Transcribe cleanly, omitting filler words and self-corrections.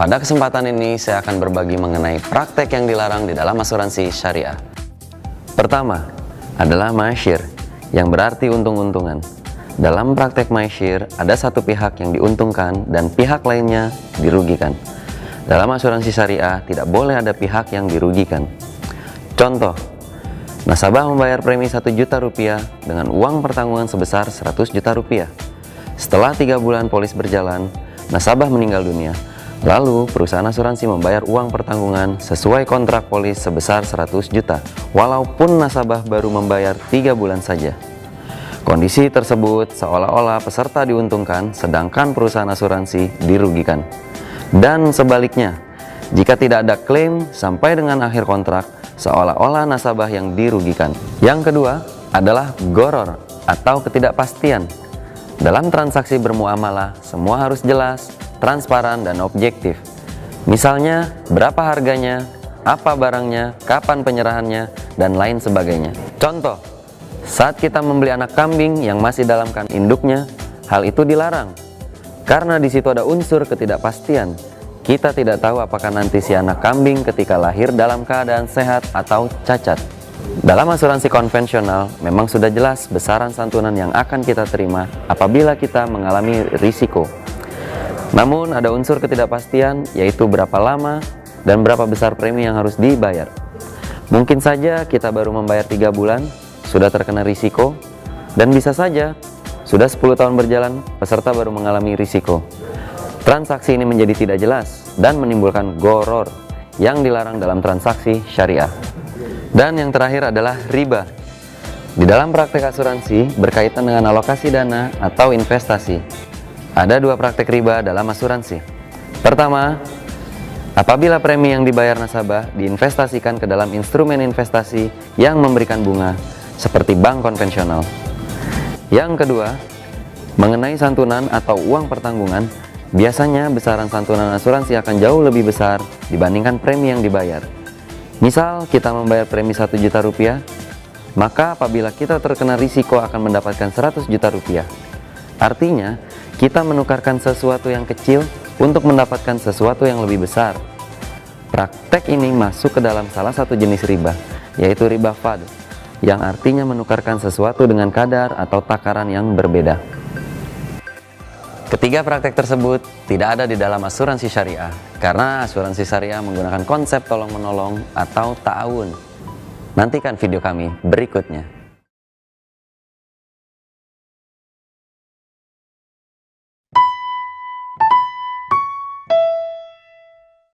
Pada kesempatan ini saya akan berbagi mengenai praktek yang dilarang di dalam asuransi syariah. Pertama adalah masyir, yang berarti untung-untungan. Dalam praktek masyir ada satu pihak yang diuntungkan dan pihak lainnya dirugikan. Dalam asuransi syariah tidak boleh ada pihak yang dirugikan. Contoh, nasabah membayar premi 1 juta rupiah dengan uang pertanggungan sebesar 100 juta rupiah. Setelah 3 bulan polis berjalan, nasabah meninggal dunia. Lalu perusahaan asuransi membayar uang pertanggungan sesuai kontrak polis sebesar 100 juta, walaupun nasabah baru membayar 3 bulan saja. Kondisi tersebut seolah-olah peserta diuntungkan, sedangkan perusahaan asuransi dirugikan. Dan sebaliknya, jika tidak ada klaim sampai dengan akhir kontrak, seolah-olah nasabah yang dirugikan. Yang kedua adalah goror atau ketidakpastian. Dalam transaksi bermuamalah, semua harus jelas, transparan, dan objektif. Misalnya, berapa harganya, apa barangnya, kapan penyerahannya, dan lain sebagainya. Contoh, saat kita membeli anak kambing yang masih dalam kandungan induknya, hal itu dilarang. Karena di situ ada unsur ketidakpastian. Kita tidak tahu apakah nanti si anak kambing ketika lahir dalam keadaan sehat atau cacat. Dalam asuransi konvensional, memang sudah jelas besaran santunan yang akan kita terima apabila kita mengalami risiko. Namun ada unsur ketidakpastian, yaitu berapa lama dan berapa besar premi yang harus dibayar. Mungkin saja kita baru membayar 3 bulan, sudah terkena risiko, dan bisa saja sudah 10 tahun berjalan, peserta baru mengalami risiko. Transaksi ini menjadi tidak jelas dan menimbulkan goror yang dilarang dalam transaksi syariah. Dan yang terakhir adalah riba. Di dalam praktek asuransi berkaitan dengan alokasi dana atau investasi. Ada 2 praktek riba dalam asuransi. Pertama, apabila premi yang dibayar nasabah diinvestasikan ke dalam instrumen investasi yang memberikan bunga seperti bank konvensional. Yang kedua, mengenai santunan atau uang pertanggungan, biasanya besaran santunan asuransi akan jauh lebih besar dibandingkan premi yang dibayar. Misal kita membayar premi 1 juta rupiah, maka apabila kita terkena risiko akan mendapatkan 100 juta rupiah. Artinya, kita menukarkan sesuatu yang kecil untuk mendapatkan sesuatu yang lebih besar. Praktek ini masuk ke dalam salah satu jenis riba, yaitu riba fadl, yang artinya menukarkan sesuatu dengan kadar atau takaran yang berbeda. Ketiga praktek tersebut tidak ada di dalam asuransi syariah, karena asuransi syariah menggunakan konsep tolong-menolong atau ta'awun. Nantikan video kami berikutnya.